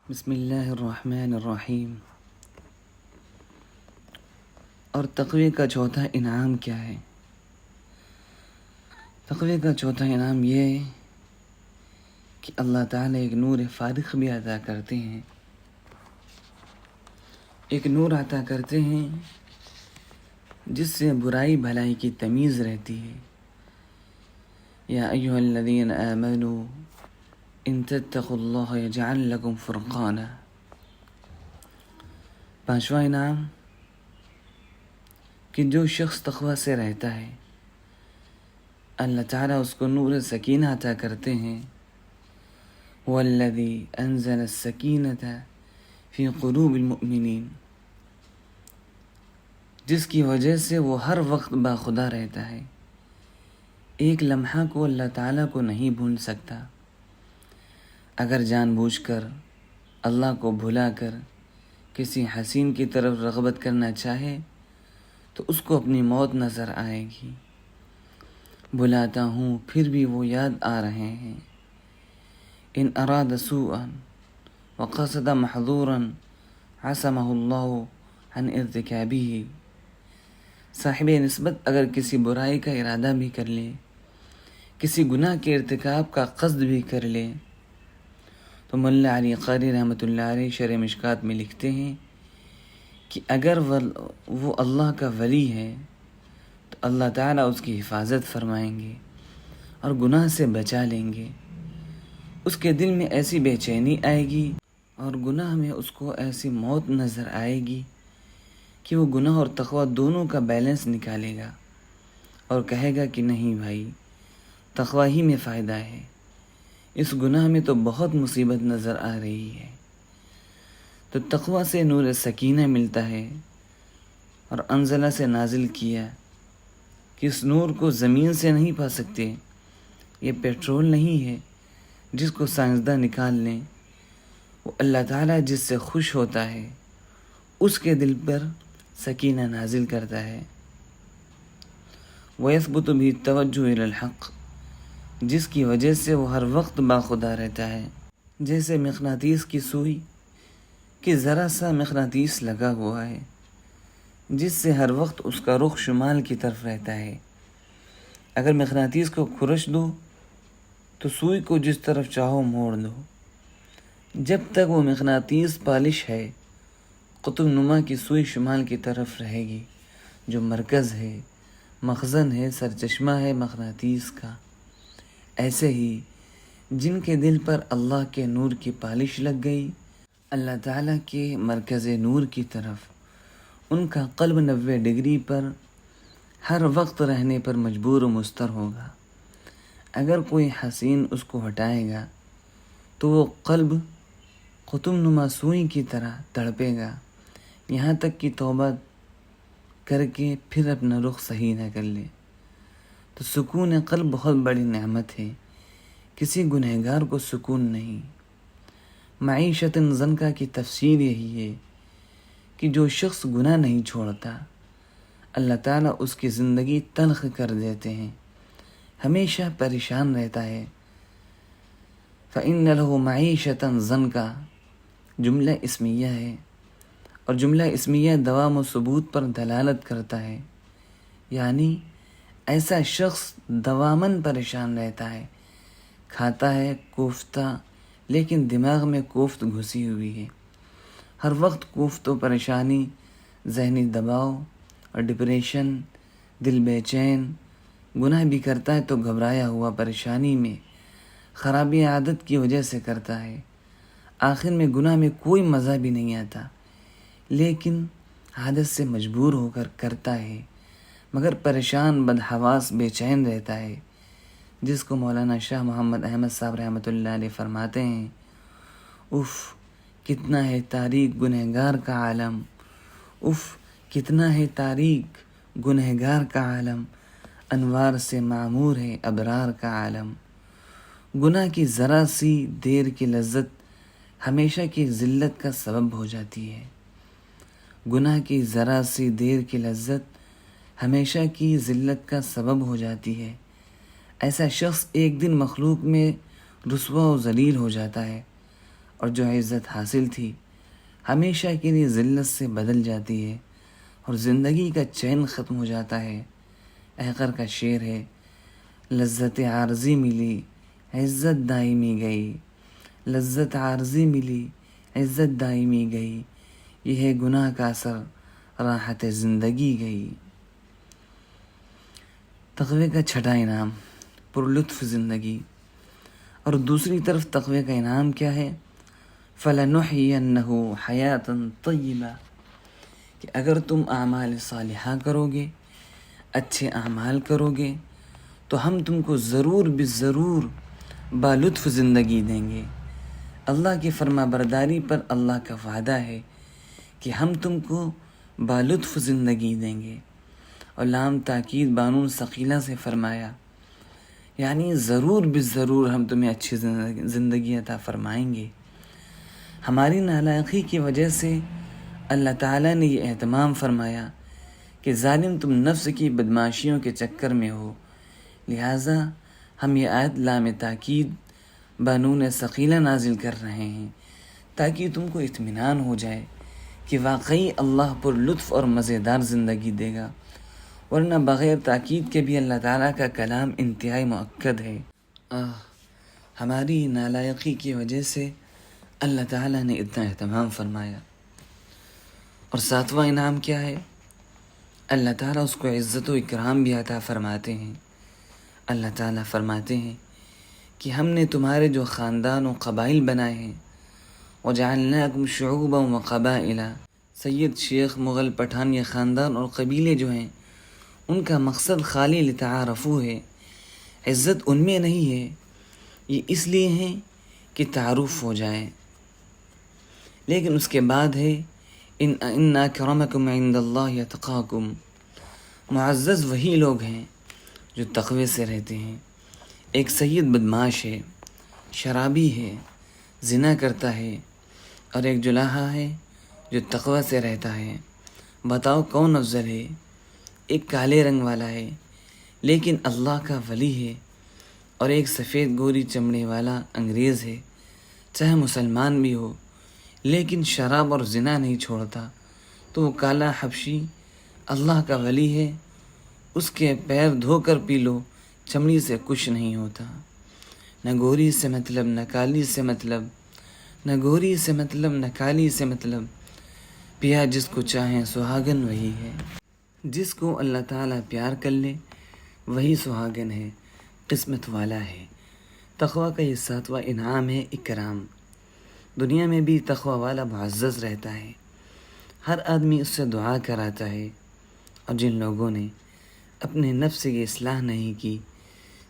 بسم اللہ الرحمن الرحیم۔ اور تقوی کا چوتھا انعام کیا ہے؟ تقوی کا چوتھا انعام یہ ہے کہ اللہ تعالیٰ ایک نور فارغ بھی عطا کرتے ہیں، ایک نور عطا کرتے ہیں جس سے برائی بھلائی کی تمیز رہتی ہے۔ یا ایھا الذین آمنوا ان تتقوا اللہ یجعل لکم فرقانا۔ پانچواں انعام کہ جو شخص تقوی سے رہتا ہے اللہ تعالیٰ اس کو نور سکینہ عطا کرتے ہیں۔ والذی انزل السکینۃ فی قلوب المؤمنین، جس کی وجہ سے وہ ہر وقت باخدا رہتا ہے، ایک لمحہ کو اللہ تعالیٰ کو نہیں بھول سکتا۔ اگر جان بوجھ کر اللہ کو بھلا کر کسی حسین کی طرف رغبت کرنا چاہے تو اس کو اپنی موت نظر آئے گی۔ بلاتا ہوں پھر بھی وہ یاد آ رہے ہیں۔ ان اراد سوءا وقصد محظورا عصمہ اللہ عن ارتکابہ۔ صاحب نسبت اگر کسی برائی کا ارادہ بھی کر لے، کسی گناہ کے ارتکاب کا قصد بھی کر لے، تو ملا علی قاری رحمۃ اللہ علیہ شرح مشکات میں لکھتے ہیں کہ اگر وہ اللہ کا ولی ہے تو اللہ تعالیٰ اس کی حفاظت فرمائیں گے اور گناہ سے بچا لیں گے۔ اس کے دل میں ایسی بے چینی آئے گی اور گناہ میں اس کو ایسی موت نظر آئے گی کہ وہ گناہ اور تقوی دونوں کا بیلنس نکالے گا اور کہے گا کہ نہیں بھائی، تقوی ہی میں فائدہ ہے، اس گناہ میں تو بہت مصیبت نظر آ رہی ہے۔ تو تقوی سے نور سکینہ ملتا ہے، اور انزلہ سے نازل کیا کہ اس نور کو زمین سے نہیں پا سکتے، یہ پیٹرول نہیں ہے جس کو سائنسداں نکال لیں، وہ اللہ تعالیٰ جس سے خوش ہوتا ہے اس کے دل پر سکینہ نازل کرتا ہے۔ وَيَثْبُتُ بِهِ التَّوَجُّهُ إِلَى الْحَقِّ، جس کی وجہ سے وہ ہر وقت باخدا رہتا ہے۔ جیسے مقناطیس کی سوئی کہ ذرا سا مقناطیس لگا ہوا ہے جس سے ہر وقت اس کا رخ شمال کی طرف رہتا ہے۔ اگر مقناطیس کو کھرچ دو تو سوئی کو جس طرف چاہو موڑ دو، جب تک وہ مقناطیس پالش ہے قطب نما کی سوئی شمال کی طرف رہے گی، جو مرکز ہے، مخزن ہے، سرچشمہ ہے مقناطیس کا۔ ایسے ہی جن کے دل پر اللہ کے نور کی پالش لگ گئی اللہ تعالیٰ کے مرکز نور کی طرف، ان کا قلب 90 ڈگری پر ہر وقت رہنے پر مجبور و مضطر ہوگا۔ اگر کوئی حسین اس کو ہٹائے گا تو وہ قلب قطب نما سوئی کی طرح تڑپے گا، یہاں تک کہ توبہ کر کے پھر اپنا رخ صحیح نہ کر لے۔ تو سکون قلب بہت بڑی نعمت ہے، کسی گنہگار کو سکون نہیں۔ معیشت زنکا کی تفسیر یہی ہے کہ جو شخص گناہ نہیں چھوڑتا اللہ تعالیٰ اس کی زندگی تلخ کر دیتے ہیں، ہمیشہ پریشان رہتا ہے۔ فَإِنَّ لَهُ مَعِيشَةً زَنْكَ جملہ اسمیہ ہے، اور جملہ اسمیہ دوام و ثبوت پر دلالت کرتا ہے، یعنی ایسا شخص دواماً پریشان رہتا ہے، کھاتا ہے کوفتہ لیکن دماغ میں کوفت گھسی ہوئی ہے، ہر وقت کوفت و پریشانی، ذہنی دباؤ اور ڈپریشن، دل بے چین، گناہ بھی کرتا ہے تو گھبرایا ہوا پریشانی میں، خرابی عادت کی وجہ سے کرتا ہے، آخر میں گناہ میں کوئی مزہ بھی نہیں آتا، لیکن عادت سے مجبور ہو کر کرتا ہے، مگر پریشان بدحواس بے چین رہتا ہے، جس کو مولانا شاہ محمد احمد صاحب رحمۃ اللہ علیہ فرماتے ہیں، اف کتنا ہے تاریک گنہگار کا عالم، اف کتنا ہے تاریک گنہگار کا عالم، انوار سے معمور ہے ابرار کا عالم۔ گناہ کی ذرا سی دیر کی لذت ہمیشہ کی ذلت کا سبب ہو جاتی ہے، گناہ کی ذرا سی دیر کی لذت ہمیشہ کی ذلت کا سبب ہو جاتی ہے۔ ایسا شخص ایک دن مخلوق میں رسوا و ذلیل ہو جاتا ہے اور جو عزت حاصل تھی ہمیشہ کے لیے ذلت سے بدل جاتی ہے اور زندگی کا چین ختم ہو جاتا ہے۔ احقر کا شعر ہے، لذت عارضی ملی عزت دائمی گئی، لذت عارضی ملی عزت دائمی گئی، یہ ہے گناہ کا اثر راحت زندگی گئی۔ تقوی کا چھٹا انعام پرلطف زندگی، اور دوسری طرف تقوی کا انعام کیا ہے؟ فَلَنُحْيِيَنَّهُ حَيَاةً طَيِّبَةً، کہ اگر تم اعمال صالحہ کرو گے، اچھے اعمال کرو گے، تو ہم تم کو ضرور بالضرور بالطف زندگی دیں گے۔ اللہ کی فرما برداری پر اللہ کا وعدہ ہے کہ ہم تم کو بالطف زندگی دیں گے، اور لام تاکید بانون ثقیلہ سے فرمایا، یعنی ضرور بالضرور ہم تمہیں اچھی زندگی عطا فرمائیں گے۔ ہماری نالائقی کی وجہ سے اللہ تعالیٰ نے یہ اہتمام فرمایا کہ ظالم تم نفس کی بدماشیوں کے چکر میں ہو، لہٰذا ہم یہ آیت لام تاکید بانون ثقیلہ نازل کر رہے ہیں تاکہ تم کو اطمینان ہو جائے کہ واقعی اللہ پر لطف اور مزیدار زندگی دے گا، ورنہ بغیر تاکید کے بھی اللہ تعالیٰ کا کلام انتہائی مؤکد ہے۔ ہماری نالائقی کی وجہ سے اللہ تعالیٰ نے اتنا اہتمام فرمایا۔ اور ساتواں انعام کیا ہے؟ اللہ تعالیٰ اس کو عزت و اکرام بھی عطا فرماتے ہیں۔ اللہ تعالیٰ فرماتے ہیں کہ ہم نے تمہارے جو خاندان و قبائل بنائے ہیں، وَجَعَلْنَاكُمْ شُعُوبًا وَقَبَائِلًا، سید، شیخ، مغل، پٹھان، یہ خاندان اور قبیلے جو ہیں ان کا مقصد خالی لتعارفو ہے، عزت ان میں نہیں ہے، یہ اس لیے ہیں کہ تعارف ہو جائے، لیکن اس کے بعد ہے ان اکرمکم عند اللہ اتقاکم، معزز وہی لوگ ہیں جو تقوی سے رہتے ہیں۔ ایک سید بدماش ہے، شرابی ہے، زنا کرتا ہے، اور ایک جلاحہ ہے جو تقوی سے رہتا ہے، بتاؤ کون افضل ہے؟ ایک کالے رنگ والا ہے لیکن اللہ کا ولی ہے، اور ایک سفید گوری چمڑے والا انگریز ہے، چاہے مسلمان بھی ہو لیکن شراب اور زنا نہیں چھوڑتا، تو وہ کالا حبشی اللہ کا ولی ہے، اس کے پیر دھو کر پی لو، چمڑی سے کچھ نہیں ہوتا۔ نہ گوری سے مطلب، نہ کالی سے مطلب، نہ گوری سے مطلب، نہ کالی سے مطلب، پیا جس کو چاہیں سہاگن وہی ہے۔ جس کو اللہ تعالیٰ پیار کر لے وہی سہاگن ہے، قسمت والا ہے۔ تقوی کا یہ ساتواں انعام ہے اکرام۔ دنیا میں بھی تقوی والا معزز رہتا ہے، ہر آدمی اس سے دعا کراتا ہے، اور جن لوگوں نے اپنے نفس کی اصلاح نہیں کی،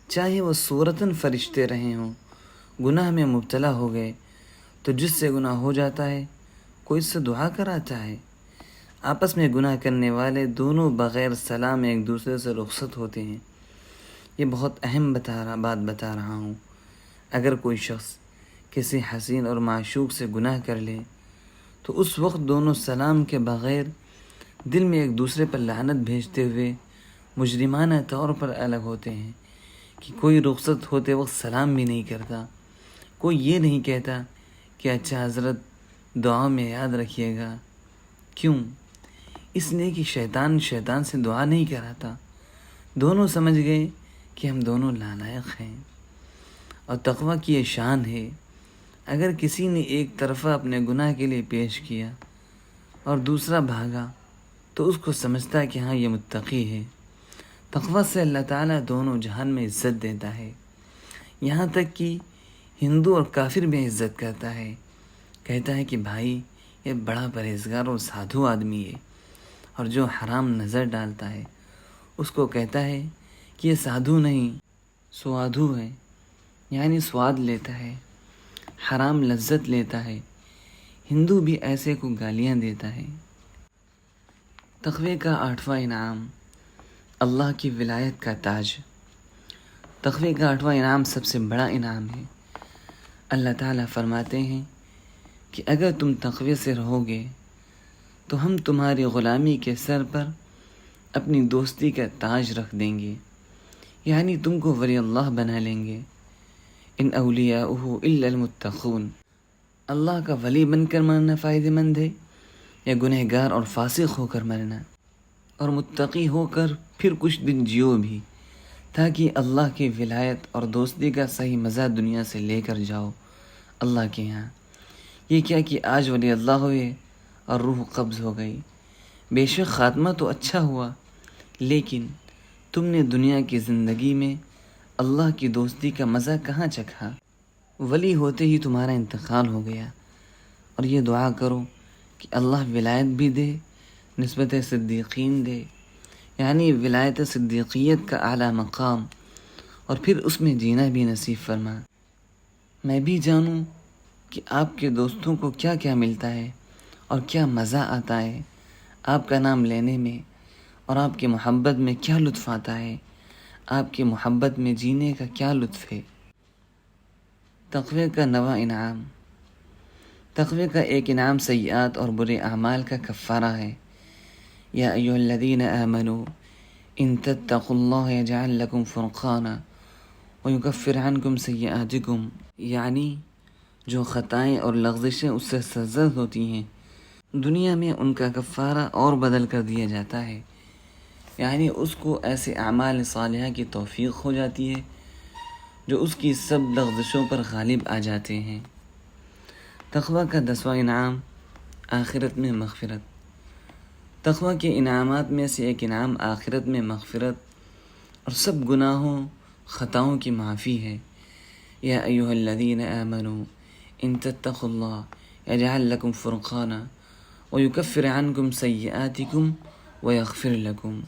چاہے وہ صورتاً فرشتے رہے ہوں، گناہ میں مبتلا ہو گئے، تو جس سے گناہ ہو جاتا ہے کوئی اس سے دعا کراتا ہے۔ آپس میں گناہ کرنے والے دونوں بغیر سلام ایک دوسرے سے رخصت ہوتے ہیں۔ یہ بہت اہم بات بتا رہا ہوں۔ اگر کوئی شخص کسی حسین اور معشوق سے گناہ کر لے تو اس وقت دونوں سلام کے بغیر دل میں ایک دوسرے پر لعنت بھیجتے ہوئے مجرمانہ طور پر الگ ہوتے ہیں، کہ کوئی رخصت ہوتے وقت سلام بھی نہیں کرتا، کوئی یہ نہیں کہتا کہ اچھا حضرت دعا میں یاد رکھیے گا۔ کیوں؟ اس لیے کہ شیطان سے دعا نہیں کراتا، دونوں سمجھ گئے کہ ہم دونوں نالائق ہیں۔ اور تقوی کی یہ شان ہے، اگر کسی نے ایک طرفہ اپنے گناہ کے لیے پیش کیا اور دوسرا بھاگا تو اس کو سمجھتا ہے کہ ہاں یہ متقی ہے۔ تقوی سے اللہ تعالیٰ دونوں جہان میں عزت دیتا ہے، یہاں تک کہ ہندو اور کافر بھی عزت کرتا ہے، کہتا ہے کہ بھائی یہ بڑا پرہیزگار اور سادھو آدمی ہے، اور جو حرام نظر ڈالتا ہے اس کو کہتا ہے کہ یہ سادھو نہیں سوادھو ہے، یعنی سواد لیتا ہے، حرام لذت لیتا ہے۔ ہندو بھی ایسے کو گالیاں دیتا ہے۔ تقوی کا آٹھواں انعام اللہ کی ولایت کا تاج۔ تقوی کا آٹھواں انعام سب سے بڑا انعام ہے۔ اللہ تعالیٰ فرماتے ہیں کہ اگر تم تقوی سے رہو گے تو ہم تمہاری غلامی کے سر پر اپنی دوستی کا تاج رکھ دیں گے، یعنی تم کو ولی اللہ بنا لیں گے۔ ان اولیاءہ الا المتقون، اللہ کا ولی بن کر مرنا فائدہ مند ہے یا گنہگار اور فاسق ہو کر مرنا؟ اور متقی ہو کر پھر کچھ دن جیو بھی، تاکہ اللہ کی ولایت اور دوستی کا صحیح مزہ دنیا سے لے کر جاؤ اللہ کے یہاں۔ یہ کیا کہ آج ولی اللہ ہوئے اور روح قبض ہو گئی، بے شک خاتمہ تو اچھا ہوا، لیکن تم نے دنیا کی زندگی میں اللہ کی دوستی کا مزہ کہاں چکھا؟ ولی ہوتے ہی تمہارا انتقال ہو گیا۔ اور یہ دعا کرو کہ اللہ ولایت بھی دے، نسبت صدیقین دے، یعنی ولایت صدیقیت کا اعلیٰ مقام، اور پھر اس میں جینا بھی نصیب فرما۔ میں بھی جانوں کہ آپ کے دوستوں کو کیا کیا ملتا ہے اور کیا مزہ آتا ہے آپ کا نام لینے میں، اور آپ کی محبت میں کیا لطف آتا ہے، آپ کی محبت میں جینے کا کیا لطف ہے۔ تقوی کا نواں انعام۔ تقوی کا ایک انعام سیئات اور برے اعمال کا کفارہ ہے۔ یا ایھا الذین آمنوا ان تتقوا اللہ یجعل لکم فرقانا ویکفر عنکم سیئاتکم، یعنی جو خطائیں اور لغزشیں اس سے سرزد ہوتی ہیں دنیا میں ان کا کفارہ اور بدل کر دیا جاتا ہے، یعنی اس کو ایسے اعمال صالحہ کی توفیق ہو جاتی ہے جو اس کی سب لغزشوں پر غالب آ جاتے ہیں۔ تقوی کا 10واں انعام آخرت میں مغفرت۔ تقوی کے انعامات میں سے ایک انعام آخرت میں مغفرت اور سب گناہوں خطاؤں کی معافی ہے۔ یا ایھا الذین آمنوا ان تتقوا اللہ یجعل لکم فرقانا ویکفر عنکم سیئاتکم ویغفر لکم۔